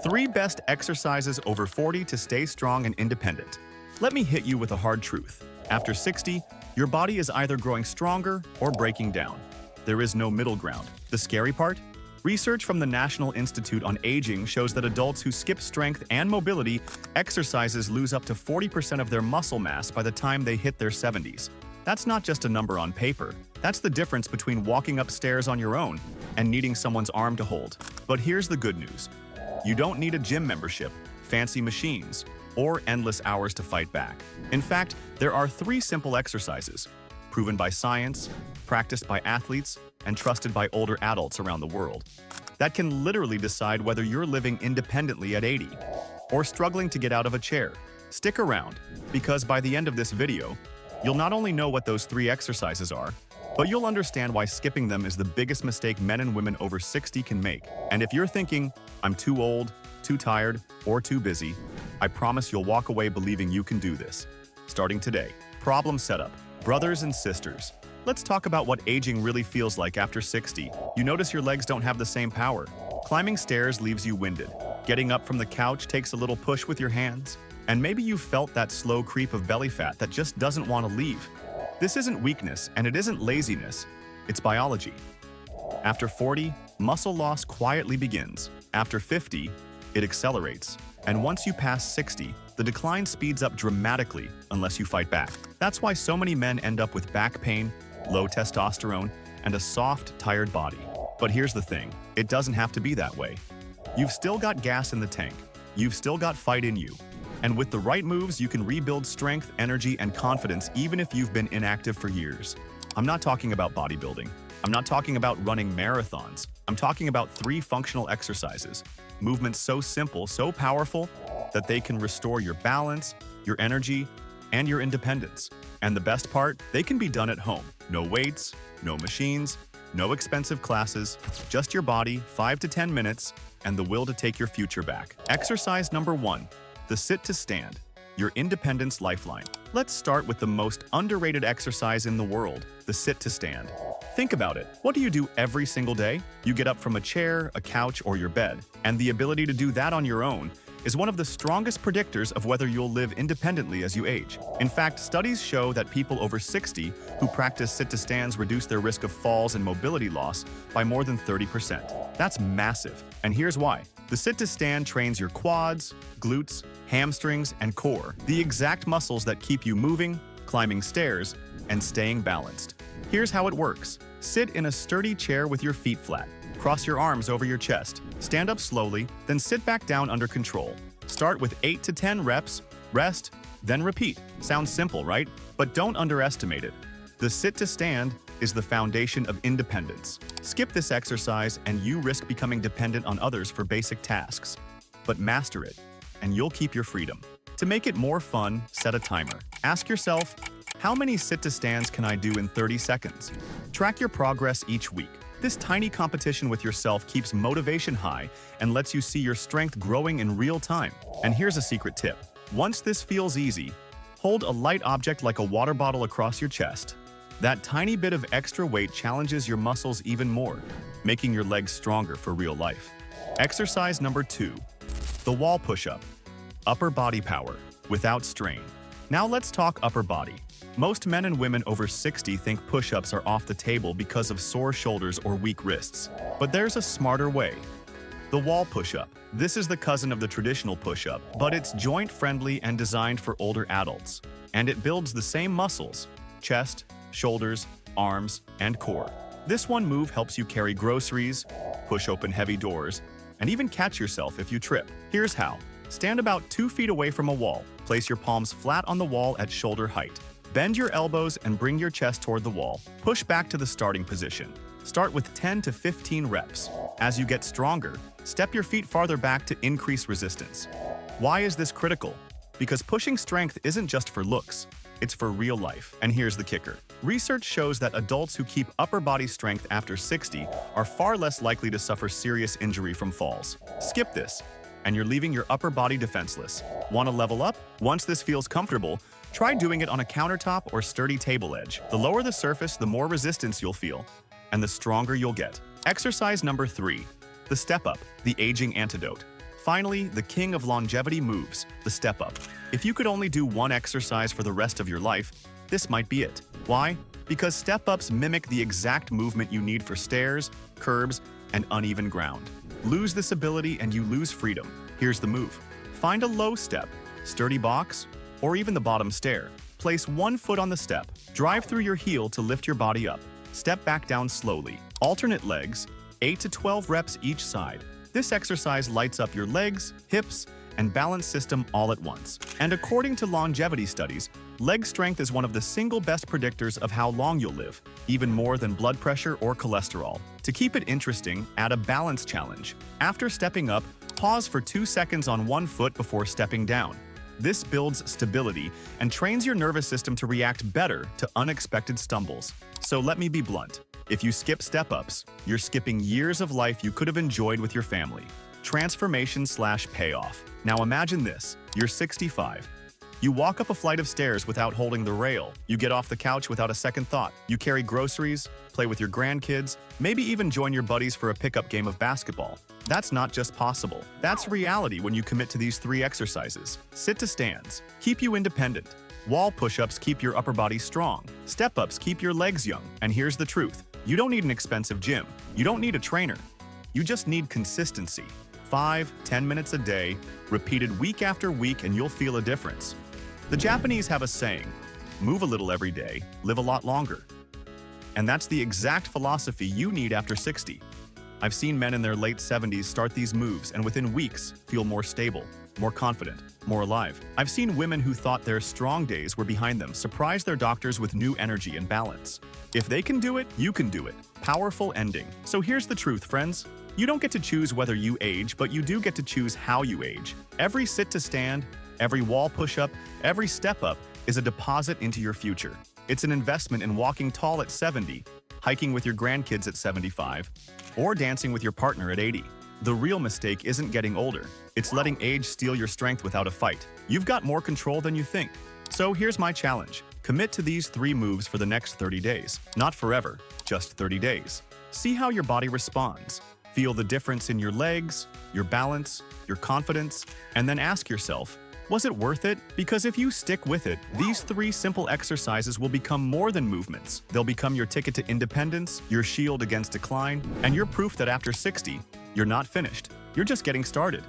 3 best exercises over 40 to stay strong and independent. Let me hit you with a hard truth. After 60, your body is either growing stronger or breaking down. There is no middle ground. The scary part? Research from the National Institute on Aging shows that adults who skip strength and mobility exercises lose up to 40% of their muscle mass by the time they hit their 70s. That's not just a number on paper. That's the difference between walking upstairs on your own and needing someone's arm to hold. But here's the good news. You don't need a gym membership, fancy machines, or endless hours to fight back. In fact, there are 3 simple exercises, proven by science, practiced by athletes, and trusted by older adults around the world, that can literally decide whether you're living independently at 80 or struggling to get out of a chair. Stick around, because by the end of this video, you'll not only know what those 3 exercises are, but you'll understand why skipping them is the biggest mistake men and women over 60 can make. And if you're thinking, I'm too old, too tired, or too busy, I promise you'll walk away believing you can do this. Starting today. Problem setup. Brothers and sisters, let's talk about what aging really feels like after 60. You notice your legs don't have the same power. Climbing stairs leaves you winded. Getting up from the couch takes a little push with your hands. And maybe you've felt that slow creep of belly fat that just doesn't want to leave. This isn't weakness, and it isn't laziness. It's biology. After 40, muscle loss quietly begins. After 50, it accelerates. And once you pass 60, the decline speeds up dramatically unless you fight back. That's why so many men end up with back pain, low testosterone, and a soft, tired body. But here's the thing, it doesn't have to be that way. You've still got gas in the tank. You've still got fight in you. And with the right moves, you can rebuild strength, energy, and confidence even if you've been inactive for years. I'm not talking about bodybuilding. I'm not talking about running marathons. I'm talking about 3 functional exercises. Movements so simple, so powerful, that they can restore your balance, your energy, and your independence. And the best part, they can be done at home. No weights, no machines, no expensive classes, just your body, 5 to 10 minutes, and the will to take your future back. Exercise number 1. The sit to stand, your independence lifeline. Let's start with the most underrated exercise in the world, the sit to stand. Think about it. What do you do every single day? You get up from a chair, a couch, or your bed. And the ability to do that on your own is one of the strongest predictors of whether you'll live independently as you age. In fact, studies show that people over 60 who practice sit-to-stands reduce their risk of falls and mobility loss by more than 30%. That's massive, and here's why. The sit-to-stand trains your quads, glutes, hamstrings, and core, the exact muscles that keep you moving, climbing stairs, and staying balanced. Here's how it works. Sit in a sturdy chair with your feet flat. Cross your arms over your chest. Stand up slowly, then sit back down under control. Start with 8 to 10 reps, rest, then repeat. Sounds simple, right? But don't underestimate it. The sit to stand is the foundation of independence. Skip this exercise and you risk becoming dependent on others for basic tasks. But master it, and you'll keep your freedom. To make it more fun, set a timer. Ask yourself, how many sit-to-stands can I do in 30 seconds? Track your progress each week. This tiny competition with yourself keeps motivation high and lets you see your strength growing in real time. And here's a secret tip. Once this feels easy, hold a light object like a water bottle across your chest. That tiny bit of extra weight challenges your muscles even more, making your legs stronger for real life. Exercise number 2. The wall push-up. Upper body power, without strain. Now let's talk upper body. Most men and women over 60 think push-ups are off the table because of sore shoulders or weak wrists. But there's a smarter way. The wall push-up. This is the cousin of the traditional push-up, but it's joint-friendly and designed for older adults. And it builds the same muscles: chest, shoulders, arms, and core. This one move helps you carry groceries, push open heavy doors, and even catch yourself if you trip. Here's how. Stand about 2 feet away from a wall. Place your palms flat on the wall at shoulder height. Bend your elbows and bring your chest toward the wall. Push back to the starting position. Start with 10 to 15 reps. As you get stronger, step your feet farther back to increase resistance. Why is this critical? Because pushing strength isn't just for looks, it's for real life. And here's the kicker. Research shows that adults who keep upper body strength after 60 are far less likely to suffer serious injury from falls. Skip this, and you're leaving your upper body defenseless. Want to level up? Once this feels comfortable, try doing it on a countertop or sturdy table edge. The lower the surface, the more resistance you'll feel, and the stronger you'll get. Exercise number 3. The step up, the aging antidote. Finally, the king of longevity moves, the step up. If you could only do one exercise for the rest of your life, this might be it. Why? Because step-ups mimic the exact movement you need for stairs, curbs, and uneven ground. Lose this ability and you lose freedom. Here's the move. Find a low step, sturdy box, or even the bottom stair. Place one foot on the step. Drive through your heel to lift your body up. Step back down slowly. Alternate legs, 8 to 12 reps each side. This exercise lights up your legs, hips, and balance system all at once. And according to longevity studies, leg strength is one of the single best predictors of how long you'll live, even more than blood pressure or cholesterol. To keep it interesting, add a balance challenge. After stepping up, pause for 2 seconds on one foot before stepping down. This builds stability and trains your nervous system to react better to unexpected stumbles. So let me be blunt. If you skip step-ups, you're skipping years of life you could have enjoyed with your family. Transformation/payoff. Now imagine this. You're 65. You walk up a flight of stairs without holding the rail. You get off the couch without a second thought. You carry groceries, play with your grandkids, maybe even join your buddies for a pickup game of basketball. That's not just possible. That's reality when you commit to these 3 exercises. Sit to stands keep you independent. Wall push-ups keep your upper body strong. Step-ups keep your legs young. And here's the truth. You don't need an expensive gym. You don't need a trainer. You just need consistency. 5-10 minutes a day, repeated week after week, and you'll feel a difference. The Japanese have a saying, move a little every day, live a lot longer. And that's the exact philosophy you need after 60. I've seen men in their late 70s start these moves and within weeks feel more stable, more confident, more alive. I've seen women who thought their strong days were behind them surprise their doctors with new energy and balance. If they can do it, you can do it. Powerful ending. So here's the truth, friends. You don't get to choose whether you age, but you do get to choose how you age. Every sit to stand, every wall push-up, every step-up is a deposit into your future. It's an investment in walking tall at 70, hiking with your grandkids at 75, or dancing with your partner at 80. The real mistake isn't getting older. It's letting age steal your strength without a fight. You've got more control than you think. So here's my challenge. Commit to these 3 moves for the next 30 days. Not forever, just 30 days. See how your body responds. Feel the difference in your legs, your balance, your confidence, and then ask yourself, was it worth it? Because if you stick with it, these 3 simple exercises will become more than movements. They'll become your ticket to independence, your shield against decline, and your proof that after 60, you're not finished. You're just getting started.